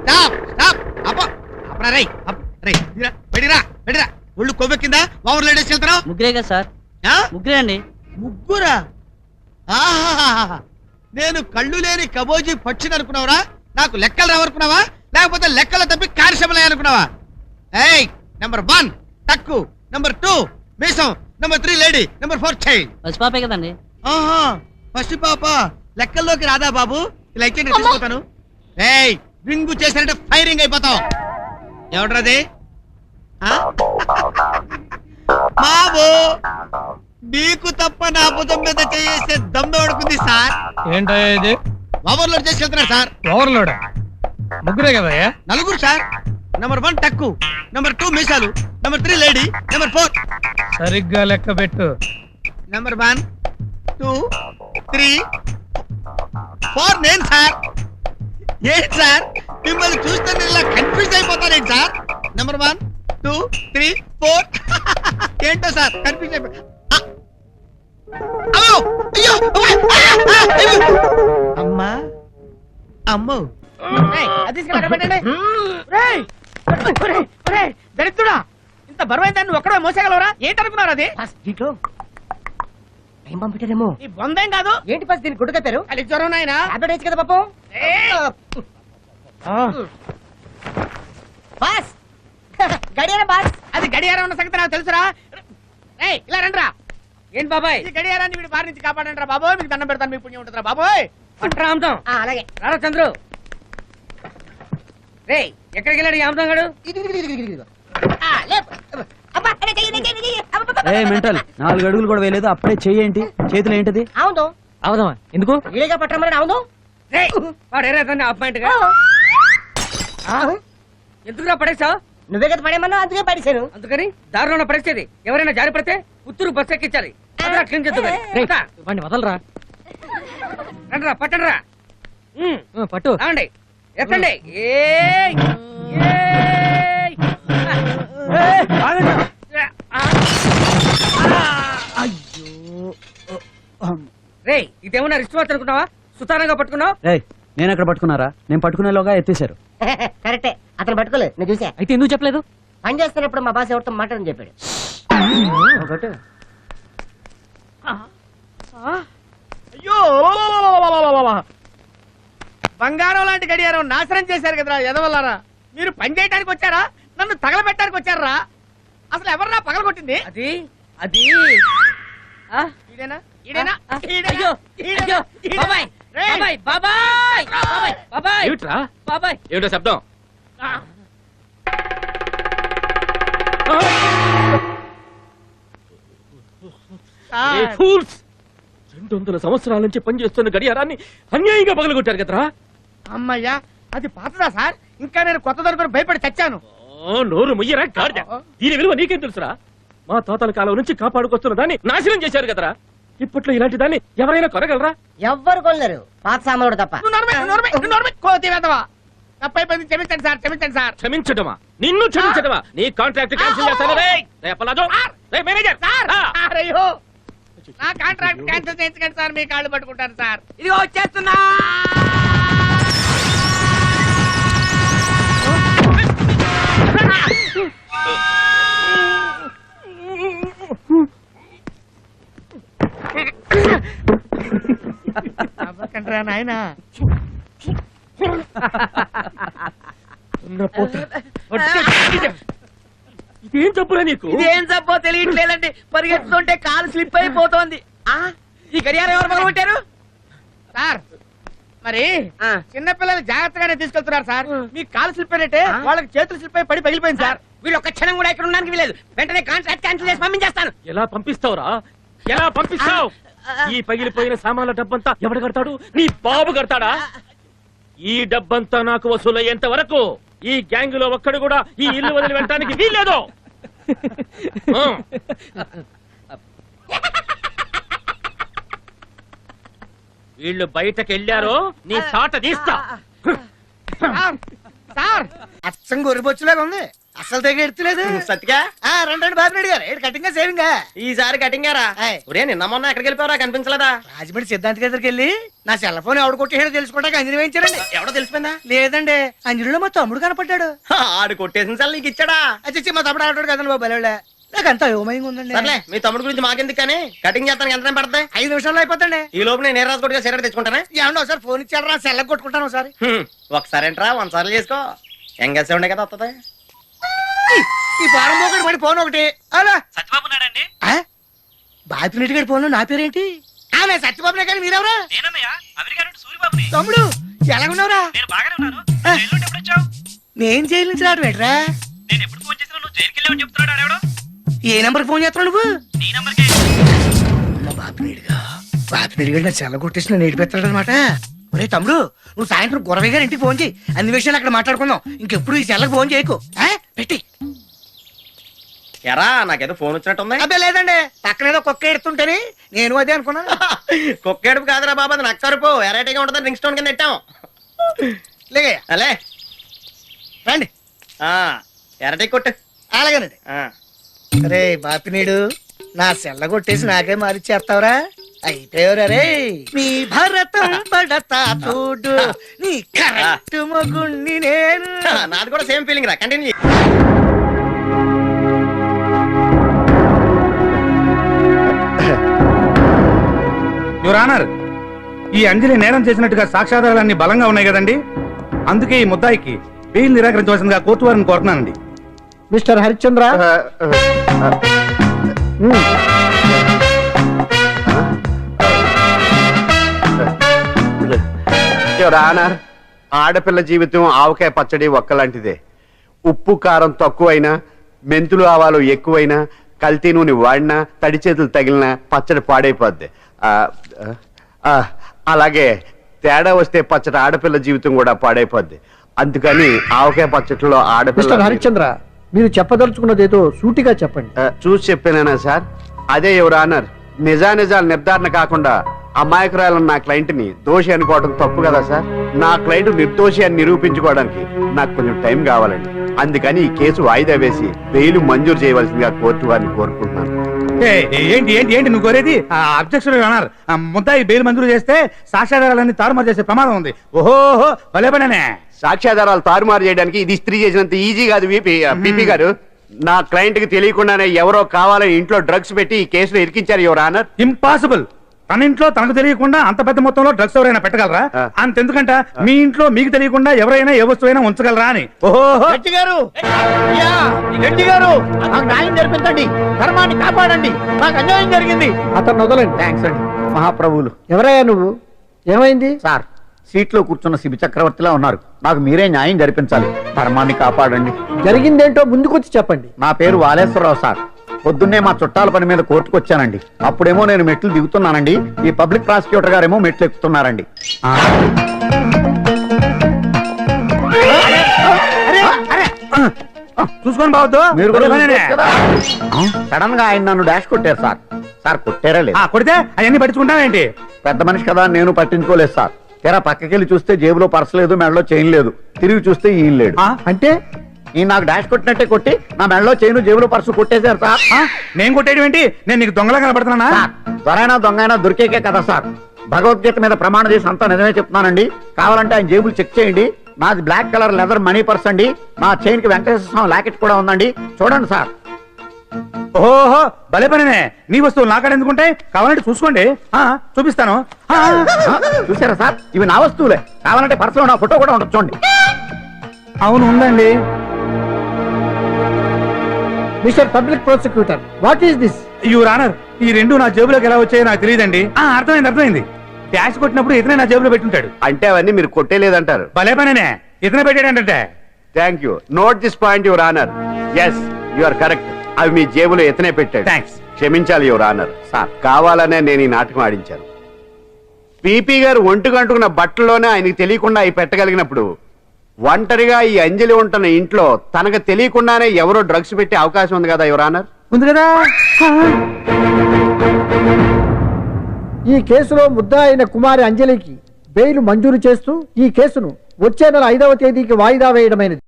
Stop stop అప్ప అప్పరా రేయ్ రేయ్ బడిరా బడిరా ఒళ్ళు కొవ్వెక్కిందా ఓవర్ లేడీస్ వెళ్తున్నావు ముగ్గురే కదా సార్ ముగ్గురే అండి ముగ్గురా ఆహాహాహా నేను కళ్ళు లేని కబోజీ పక్షిని అనుకున్నావురా నాకు లెక్కలు రావనుకున్నావా లేకపోతే లెక్కలు తప్పి కానిస్టేబుల్ అనుకున్నావా ఏయ్ నెంబర్ 1 టక్కు నెంబర్ 2 మీసం నెంబర్ 3 లేడీ నెంబర్ 4 చైల్డ్ పసి పాపే కదండి ఆహా ఫస్ట్ పాప లెక్కల్లోకి రాదా బాబు ఇలా అయితే నేను తీసుకుంటాను ఏయ్ రింగు చేసినట్టే ఫైరింగ్ అయిపోతావు ఎవడ్రది బాబు నీకు తప్ప నా భుజం మీద చేసే దమ్మె పడుకుంది సార్ ఏంటో ఇది ఓవర్లోడ్ చేసి వెళ్తున్నారు సార్ ఓవర్లోడ్ ముగ్గురే కదా నలుగురు సార్ నెంబర్ 1 టక్కు నెంబర్ 2 మీసాలు నెంబర్ 3 లేడీ నెంబర్ 4 సరిగ్గా లెక్క పెట్టు నెంబర్ 1 2 3 4 నేను సార్ ఏంటి సార్ మిమ్మల్ని చూస్తే నేను ఇలా కన్ఫ్యూజ్ అయిపోతానేంటి సార్ నెంబర్ 1 2 3 4 ఏంటో సార్ కన్ఫ్యూజ్ అయిపో అమ్మా అమ్మో దరిద్రుడా ఇంత బరువైన దాన్ని ఒక్కడే మోసగలవరా ఏంటనుకున్నారు అది దీంట్లో ఏం పంపించారేమో ఈ బొందేం కాదు ఏంటి ఫస్ట్ దీన్ని గుడ్డు కట్టారు అది జ్వరం నాయన టాబ్లెట్ వేసి కదా పాపం బాస్ గడియార బాస్ అది గడియారం ఉన్న సంగతి నాకు తెలుసురా ఏయ్ ఇలా రండిరా ఏంటి బాబాయ్ ఈ గడియారాన్ని వీడి బారి నుంచి కాపాడండి రా బాబోయ్ మీకు దండం పెడతాను మీకు పుణ్యం ఉంటుందిరా బాబోయ్ పట్రా అమ్ముతాం అలాగే రారా చంద్రు రే ఎక్కడికి వెళ్ళాడు ఈ అమ్ముతాం గాడు మెంటల్ 4 అడుగులు కూడా వేయలేదు అప్పుడే చెయ్యేంటి చేతులు ఏంటిది అవును అవదమా ఎందుకు వీడిగా పట్టమని అవును రే వాడు ఏరేదాన్ని అపాయింట్ గా ఎందుకురా పడేసావు నువ్వే కదా పడేమన్నా అందుకే పడేశాను అందుకని దారిలో పడేసేది ఎవరైనా జారి పడితే పుత్తూరు బస్ ఎక్కించాలి క్లీన్ చేద్దాం వదలరా రండిరా పట్టండిరా పట్టు రావండి ఎత్తండి రే ఇదేమన్నా రిస్ట్ వాచ్ అనుకున్నావా సుతారంగా పట్టుకున్నావు నేను అక్కడ పట్టుకున్నారా నేను పట్టుకునేలోగా ఎత్తేశారు కరెక్టే అతను పట్టుకోలేదు నేను చూసా అయితే ఎందుకు చెప్పలేదు పని చేస్తున్నప్పుడు మా బాస్ ఎవరితో మాట్లాడని చెప్పాడు అయ్యో బంగారం లాంటి గడియారం నాశనం చేశారు కదరా ఎదవల్లారా మీరు పని చేయడానికి వచ్చారా నన్ను తగలబెట్టడానికి వచ్చారా అసలు ఎవర్రా పగలగొట్టింది అది అది ఈడేనా ఈడేనా అయ్యో, అయ్యో, బాబాయ్, బాబాయ్, బాబాయ్, బాబాయ్, బాబాయ్, ఏమిట్రా బాబాయ్. ఏమిటో శబ్దం ఆ. 200 సంవత్సరాల నుంచి పనిచేస్తున్న గడియారాన్ని అన్యాయంగా పగలగొట్టారు కదరా అమ్మయ్యా అది పాతదా సార్ ఇంకా నేను కొత్త దొరుకుని భయపడి చచ్చాను నోరు ముయ్యరా గాడిద దీని విలువ నీకేం తెలుసురా మా తాతల కాలం నుంచి కాపాడుకొస్తున్న దాన్ని నాశనం చేశారు కదరా ఇప్పట్లో ఇలాంటి దాన్ని ఎవరైనా కొనగలరా ఎవ్వరు కొనలేరు పాత సామానుడు తప్ప కోతి వెదవా తప్పైపోయింది క్షమించండి సార్ క్షమించండి సార్ క్షమించడమా నిన్ను క్షమించడమా నీ కాంట్రాక్ట్ క్యాన్సిల్ చేస్తాను రే పలాజో రే మేనేజర్ అయ్యో నా కాంట్రాక్ట్ క్యాన్సిల్ చేయించకండి సార్ మీ కాళ్ళు పట్టుకుంటాను సార్ ఇదిగో వచ్చేస్తున్నా అవ్వకండ్రా నాయనా ఇదేం చెప్పురా నీకు ఇదేం చెప్పో తెలియట్లేదండి పరిగెత్తుతుంటే కాలు స్లిప్ అయిపోతోంది ఈ గడియారం ఎవరు మొదలుపెట్టారు సార్ మరి చిన్నపిల్లలు జాగ్రత్తగానే తీసుకెళ్తున్నారు సార్ మీ కాలు స్లిప్ అయినట్టే వాళ్ళకి చేతులు స్లిప్ అయి పడి పగిలిపోయింది సార్ వీళ్ళు ఒక్క క్షణం కూడా ఇక్కడ ఉండడానికి వీలేదు వెంటనే కాంట్రాక్ట్ క్యాన్సిల్ చేసి పంపించేస్తాను ఎలా పంపిస్తావురా ఎలా పంపిస్తావు ఈ పగిలిపోయిన సామాన్ల డబ్బంతా ఎవడు కడతాడు నీ బాబు కడతాడా ఈ డబ్బంతా నాకు వసూలయ్యేంత వరకు ఈ గ్యాంగ్ లో ఒక్కడు కూడా ఈ ఇల్లు వదిలి వెళ్ళడానికి వీల్లేదు వీళ్ళు బయటకు వెళ్ళారో నీ తాట తీస్తా సార్ అచ్చం గొర్రెబొచ్చులాగా ఉంది అసలు తెగ ఎడుతులేదు సత్తిగా రండి బాబు గారు ఏడు కటింగ్ సేవింగ్ ఈసారి కటింగారా ఆయ్. ఒరే నిన్న మొన్న ఎక్కడికి వెళ్ళిపోయారా కనిపించలేదా రాజమండ్రి సిద్ధాంత్ దగ్గరికి వెళ్ళి నా సెల్ ఫోన్ ఎవడు కొట్టేసాడో తెలుసుకోవడానికి అంజలి వేయించారండి ఎవడో తెలిసిపోయిందా లేదండి అంజలిలో మా తమ్ముడు కనపడ్డాడు ఆడు కొట్టేసిన సార్ నీకు ఇచ్చాడా అచ్చి మా తమ్ముడు ఆడాడు కదండి బాబు బలవాళ్ళ నాకు అంత అయోమయంగా ఉందండి సర్లే మీ తమ్ముడు గురించి మాకెందుకు కానీ కటింగ్ చేస్తానికి ఎంత టైం పడుతుంది 5 నిమిషాల్లో అయిపోతండి ఈ లోపు నేను నేరాజు కొట్టుగా సిగరెట్ తెచ్చుకుంటానే ఏమన్నా ఒకసారి ఫోన్ ఇచ్చాడు రా సెల్ల కొట్టుకుంటాను ఒకసారి ఒకసారి ఏంట్రా 100 సార్లు చేసుకో ఎంగేసే ఉండే కదా వస్తుంది ఈ పారం ఒకటి పడి ఫోన్ ఒకటి అలా సత్యబాబు నాడండి బాపినెట్టి గారి ఫోన్ నా పేరేంటి ఆమె సత్యబాబునే కానీ మీరెవరా నేనన్నయ్య అమెరికా నుండి సూరిబాబుని తమ్ముడు ఎలాగున్నావురా నేను బాగానే ఉన్నాను జైలు ఎప్పుడు వచ్చావు నేను జైలు నుంచి రావడం ఏంట్రా నేను ఎప్పుడు ఫోన్ చేసినా నువ్వు జైలుకి వెళ్ళావని చెప్తున్నాడు ఆడెవడో ఏ నెంబర్ ఫోన్ చేస్తున్నావు నువ్వు నీ నంబర్కే అమ్మ బాపినెడి గారు నా సెల్ల కొట్టేసి నన్ను ఏడిపెత్తాడు అనమాట ఒరే తమ్ముడు నువ్వు సాయంత్రం గురవయ్య గారి ఇంటికి ఫోన్ చేయి అన్ని విషయాలు అక్కడ మాట్లాడుకుందాం ఇంకెప్పుడు ఈ సెల్లకు ఫోన్ చేయకు పెట్టి ఎరా నాకేదో ఫోన్ వచ్చినట్టుంది అబ్బే లేదండి పక్కన ఏదో కుక్క ఎడుతుంటేని నేను అదే అనుకున్నాను కుక్కేడుపు కాదురా బాబా అది నక్కరుపు ఎరైటీగా ఉంటుంది రింగ్ స్టోన్ కింద పెట్టాం లేగయ్య అలే రండి ఎరటి కొట్టు అలాగేనండి అరే బాపినీడు నా సెల్ల కొట్టేసి నాకే మారిచ్చేస్తావురా అయిపోయావురా రే నీ భరతం పడతా చూడు నీ కరెక్ట్ మొగుణ్ణి నేను నాది కూడా సేమ్ ఫీలింగ్ రా కంటిన్యూ యువర్ ఆనర్, ఈ అంజలి నేరం చేసినట్టుగా సాక్ష్యాధారాలన్నీ బలంగా ఉన్నాయి కదండి. అందుకే ఈ ముద్దాయికి బెయిల్ నిరాకరించవలసిందిగా కోర్టు వారిని కోరుతున్నానండి. మిస్టర్ హరిశ్చంద్ర ఆనర్, ఆడపిల్ల జీవితం ఆవకాయ పచ్చడి ఒక్కలాంటిదే. ఉప్పు కారం తక్కువైనా, మెంతులు ఆవాలు ఎక్కువైనా, కల్తీ నూనె వాడినా, తడి చేతులు తగిలినా పచ్చడి పాడైపోద్ది. అలాగే తేడా వస్తే పచ్చడి ఆడపిల్ల జీవితం కూడా పాడైపోద్ది. అందుకని ఆవకాయ పచ్చడిలో మిస్టర్ ఆడపిల్ల హరిశ్చంద్ర మీరు చెప్పదలుచుకున్నదేదో సూటిగా చెప్పండి. చూసి చెప్పానా సార్? అదే యువర్ ఆనర్, నిజానిజాలు నిర్ధారణ కాకుండా అమాయకురాలను నా క్లయింట్ ని దోషి అనుకోవడం తప్పు కదా సార్. నా క్లయింట్ నిర్దోషి అని నిరూపించుకోవడానికి నాకు కొంచెం టైం కావాలండి. అందుకని ఈ కేసు వాయిదా వేసి బెయిల్ మంజూరు చేయవలసిందిగా కోర్టు వారిని కోరుకుంటున్నాను. ఏంటి ఏంటి ఏంటి నువ్వు కోరేది? అబ్జెక్షన్ యువర్ ఆనర్, ముద్దాయి బెయిల్ మంజూరు చేస్తే సాక్ష్యాధారాలన్నీ తారుమారు చేసే ప్రమాదం ఉంది. ఓహో భలే పనేనే. సాక్ష్యాధారాలు తారుమారు చేయడానికి ఇది ఇస్త్రీ చేసినంత ఈజీ కాదు పిపి గారు. నా క్లయింట్ కి తెలియకుండానే ఎవరో కావాలని ఇంట్లో డ్రగ్స్ పెట్టి ఈ కేసులో ఇరికించారు యువర్ ఆనర్. ఇంపాసిబుల్. తన ఇంట్లో తనకు తెలియకుండా అంత పెద్ద మొత్తంలో డ్రగ్స్ ఎవరైనా పెట్టగలరా? అంతెందుకంట మీ ఇంట్లో మీకు తెలియకుండా ఎవరైనా ఏ వస్తువైనా ఉంచగలరా అని. ఓహో గట్టి గారు గట్టి గారు నాకు న్యాయం జరిపించండి, ధర్మాన్ని కాపాడండి, నాకు అన్యాయం జరిగింది. అతను వదలండి. థ్యాంక్స్ అండి మహాప్రభువులు. ఎవరయ్యా నువ్వు? ఏమైంది? సార్, సీట్లో కూర్చున్న శిబి చక్రవర్తిలా ఉన్నారు. నాకు మీరే న్యాయం జరిపించాలి, ధర్మాన్ని కాపాడండి. జరిగిందేంటో ముందుకొచ్చి చెప్పండి. నా పేరు వాలేశ్వరరావు సార్. పొద్దున్నే మా చుట్టాల పని మీద కోర్టుకు వచ్చానండి. అప్పుడేమో నేను మెట్లు దిగుతున్నానండి, ఈ పబ్లిక్ ప్రాసిక్యూటర్ గారేమో మెట్లు ఎక్కుతున్నారండి. చూసుకొని బావద్దు. మీరు కూడా సడన్ గా ఆయన నన్ను డాష్ కొట్టారు సార్. సార్ కొట్టారా లేదు? కొడితే అవన్నీ పట్టించుకుంటావేంటి? పెద్ద మనిషి కదా నేను పట్టించుకోలేదు సార్. తెరా పక్కకెళ్ళి చూస్తే జేబులో పర్స్ లేదు, మెడలో చైన్ లేదు. తిరిగి చూస్తే ఈయన లేడు. అంటే ఈయన నాకు డాష్ కొట్టినట్టే కొట్టి నా మెడలో చైన్ జేబులో పర్సు కొట్టేశారు సార్. నేను కొట్టేయడం ఏంటి? నేను నీకు దొంగలా కనబడుతున్నా? సార్, దొరైనా దొంగైనా దొరికేకే కదా సార్. భగవద్గీత మీద ప్రమాణం చేసి అంతా నిజమే చెప్తున్నానండి. కావాలంటే ఆయన జేబులు చెక్ చేయండి. నాది black colour leather money purse అండి. నా చైన్ కి వెంకటేశ్వర స్వామి లాకెట్ కూడా ఉందండి. చూడండి సార్. ఓహో భలే పనినే. నీ వస్తువులు నాకాడ ఎందుకుంటాయి? కావాలంటే చూసుకోండి, చూపిస్తాను. చూసారా సార్, ఇవి నా వస్తువులే. కావాలంటే పర్సులో నా ఫోటో కూడా ఉండదు, చూడండి. అవును ఉందండి. Mister public prosecutor, what is this? Your honour, ఈ రెండు నా జేబులోకి ఎలా వచ్చాయో నాకు తెలియదండి. అర్థమైంది. డాష్ కొట్టినప్పుడు ఇతనే నా జేబులో పెట్టుంటాడు. అంటే అవన్నీ మీరు కొట్టేలేదంటారు? భలే పనేనే, ఇతనే పెట్టాడంటే. Thank you. Note this point your honour. Yes, you are correct. అవి మీ జేబులో ఎత్తనే పెట్టాడు. థ్యాంక్స్. క్షమించాలి యువర్ ఆనర్. సార్, కావాలనే నేను ఈ నాటకం ఆడించాను. పిపి గారు ఒంటిగంటుకున్న బట్టల్లోనే ఆయనకి తెలియకుండా అవి పెట్టగలిగినప్పుడు ఒంటరిగా ఈ అంజలి ఉంటున్న ఇంట్లో తనకు తెలియకుండానే ఎవరో డ్రగ్స్ పెట్టే అవకాశం ఉంది కదా యువర్ ఆనర్. ఉంది కదా. ఈ కేసులో ముద్దా అయిన కుమారి అంజలికి బెయిల్ మంజూరు చేస్తూ ఈ కేసును వచ్చే నెల 5వ తేదీకి వాయిదా వేయడమైనది.